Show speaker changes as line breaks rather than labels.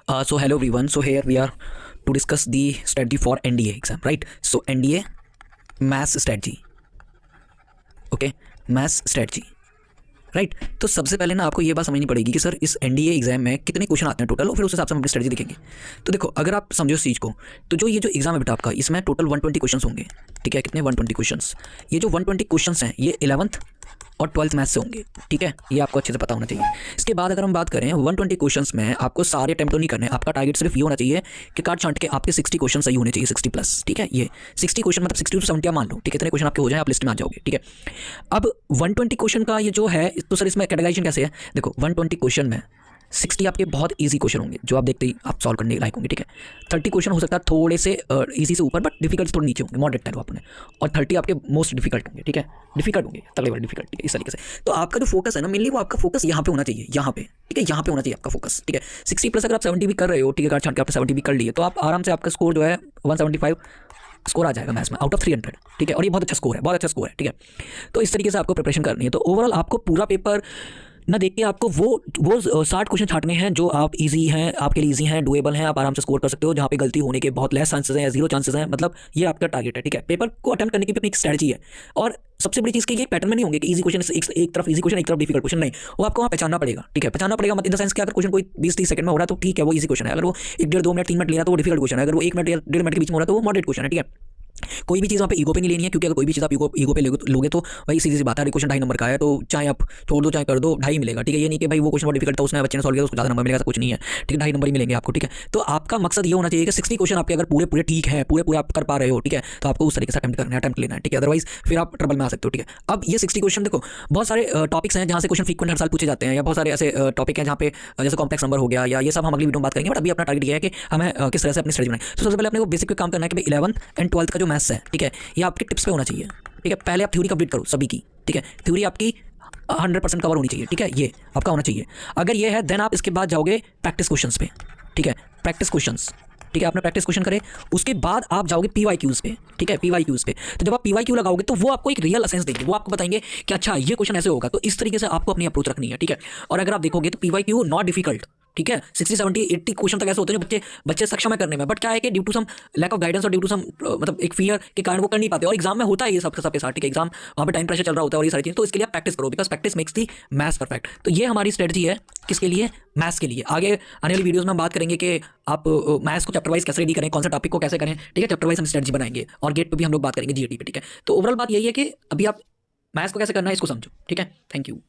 So hello everyone. So here we are to discuss the strategy for NDA exam, right? So NDA mass strategy, okay, mass strategy, right तो सबसे पहले ना आपको ये बात समझनी पड़ेगी कि सर इस एनडीए एग्जाम में कितने क्वेश्चन आते हैं टोटल, और फिर उस हिसाब से हम अपनी स्ट्रेटजी देखेंगे। तो देखो, अगर आप समझो इस चीज़ को, तो जो ये जो एग्जाम है बेटा आपका, इसमें टोटल 120 क्वेश्चन होंगे। ठीक है, कितने 120 क्वेश्चन। ये जो 120 क्वेश्चन हैं ये 11th और 12th मैथ्स से होंगे। ठीक है, ये आपको अच्छे से पता होना चाहिए। इसके बाद अगर हम बात करें 120 क्वेश्चंस में आपको सारे अटेम्प्ट तो नहीं करने, आपका टारगेट सिर्फ ये होना चाहिए कि काट छांट के आपके 60 क्वेश्चन सही होने चाहिए, 60 प्लस। ठीक है, ये 60 क्वेश्चन मतलब 60 to 70 मान लो। ठीक है, इतने क्वेश्चन आपके हो जाए, आप लिस्ट में आ जाओगे। ठीक है, अब 120 क्वेश्चन का ये जो है, तो सर इसमें कैटेगराइजेशन कैसे है? देखो 120 क्वेश्चन में 60 आपके बहुत इजी क्वेश्चन होंगे जो आप देखते ही आप सॉल्व करने लायक होंगे। ठीक है, 30 क्वेश्चन हो सकता है थोड़े से इजी से ऊपर, बट डिफिकल्ट थोड़े नीचे होंगे, मॉडरेट टाइप आपने, और 30 आपके मोस्ट डिफिकल्ट होंगे। ठीक है, डिफिकल्ट होंगे, तगड़े वाले डिफिकल्ट। ठीक है, इस तरीके से। तो आपका जो फोकस है ना, मेनली वो आपका फोकस यहाँ पे होना चाहिए, यहाँ पे। ठीक है, यहाँ पे होना चाहिए आपका फोकस। ठीक है, 60 प्लस अगर आप 70 भी कर रहे हो, ठीक है, काट छांट के आपने 70 भी कर लिए, तो आप आराम से आपका स्कोर जो है 175 स्कोर आ जाएगा मैथ्स में आउट ऑफ 300। ठीक है, और ये बहुत अच्छा स्कोर है, बहुत अच्छा स्कोर है। ठीक है, तो इस तरीके से आपको प्रिपरेशन करनी है। तो ओवरऑल आपको पूरा पेपर ना देख के आपको वो 60 क्वेश्चन छांटने हैं जो आप इजी हैं, आपके लिए इजी हैं, डुएबल हैं, आप आराम से स्कोर कर सकते हो, जहाँ पे गलती होने के बहुत लेस चांसेस हैं या जीरो चांसेस हैं। मतलब ये आपका टारगेट है। ठीक है, पेपर को अटेम्प्ट करने की भी अपनी एक स्ट्रेटजी है। और सबसे बड़ी चीज़ की ये पैटर्न में नहीं होंगे कि इजी क्वेश्चन एक तरफ इजी क्वेश्चन, एक तरफ डिफिकल्ट क्वेश्चन, नहीं, वो आपको वहाँ पहचानना पड़ेगा। ठीक है, पहचानना पड़ेगा मतलब इन द सेंस कि अगर क्वेश्चन कोई 20-30 सेकंड में हो रहा है तो ठीक है, वो इजी क्वेश्चन है। अगर वो 1 डेढ़ 2 मिनट 3 मिनट ले रहा है तो वो डिफिकल्ट क्वेश्चन है। अगर वो 1 मिनट या 1.5 मिनट के बीच में हो रहा है तो वो मॉडरेट क्वेश्चन है। ठीक है, कोई भी चीज़ वहाँ पे ईगो पे नहीं लेनी है, क्योंकि अगर कोई भी चीज़ आप ईगो पे लोगे तो भाई सीधी सी बात है, क्वेश्चन 2.5 नंबर का है तो चाहे आप छोड़ दो चाहे कर दो, 2.5 मिलेगा। ठीक है, ये नहीं कि भाई वो क्वेश्चन बहुत डिफिकल्ट था, उसने बच्चे ने सॉल्व किया तो उसको ज़्यादा नंबर मिलेगा, ऐसा कुछ नहीं है। ठीक है, 2.5 नंबर ही मिलेंगे आपको। ठीक है, तो आपका मकसद ये होना चाहिए कि 60 क्वेश्चन आपके अगर पूरे ठीक है, पूरे आप कर पा रहे हो, ठीक है, तो आपको उस तरीके से अटेम्प्ट लेना है। ठीक है, अदरवाइज फिर आप ट्रबल में आ सकते हो। ठीक है, अब ये 60 क्वेश्चन देखो, बहुत सारे टॉपिक्स हैं जहाँ से क्वेश्चन फ्रीक्वेंट हर साल पूछे जाते हैं, या बहुत सारे ऐसे टॉपिक हैं जहाँ पे जैसे कॉम्प्लेक्स नंबर हो गया, या ये सब हम अगली वीडियो में बात करेंगे। बट अभी अपना टारगेट ये है कि हमें किस तरह से अपनी स्ट्रेटजी बनाए। तो सबसे पहले अपने को बेसिक काम करना है कि 11th एंड 12th का जो मैथ्स है, ठीक है, ये आपके टिप्स पे होना चाहिए। ठीक है, पहले आप थ्योरी कंप्लीट करो सभी की। ठीक है, थ्योरी आपकी 100% कवर होनी चाहिए। ठीक है, ये आपका होना चाहिए। अगर ये है देन आप इसके बाद जाओगे प्रैक्टिस क्वेश्चंस पे। ठीक है, प्रैक्टिस क्वेश्चंस। ठीक है, आपने प्रैक्टिस क्वेश्चन करे, उसके बाद आप जाओगे पीवाईक्यूज पे। ठीक है, पीवाईक्यूज पे। तो जब आप पीवाईक्यू लगाओगे तो वो आपको एक रियल असेंस देंगे, वो आपको बताएंगे कि अच्छा ये क्वेश्चन ऐसे होगा। तो इस तरीके से आपको अपनी अप्रोच रखनी है। ठीक है, और अगर आप देखोगे तो पीवाईक्यू नॉट डिफिकल्ट। ठीक है, 60, 70, 80 क्वेश्चन तक ऐसे होते हैं जो बच्चे सक्षम है करने में, बट क्या है कि due to some lack of guidance और ड्यू टू सम मतलब एक फियर के कारण वो कर नहीं पाते। और एग्जाम में होता है ये सबके साथ। ठीक है, एग्जाम वहाँ पे टाइम प्रेशर चल रहा होता है और ये सारी चीज़, तो इसके लिए आप प्रैक्टिस करो, because practice makes the maths perfect. तो ये हमारी स्ट्रेटजी है, किसके लिए? मैथ्स के लिए। आगे आने वाली वीडियोस में हम बात करेंगे कि आप मैथ्स को चैप्टर वाइज कैसे रेडी करें, कौन सा टॉपिक को कैसे करें। ठीक है, चैप्टर वाइज हम स्ट्रेटजी बनाएंगे, और गेट पे भी हम लोग बात करेंगे, जीएटी पे। ठीक है, तो ओवरऑल बात यही है कि अभी आप मैथ्स को कैसे करना है इसको समझो। ठीक है, थैंक यू।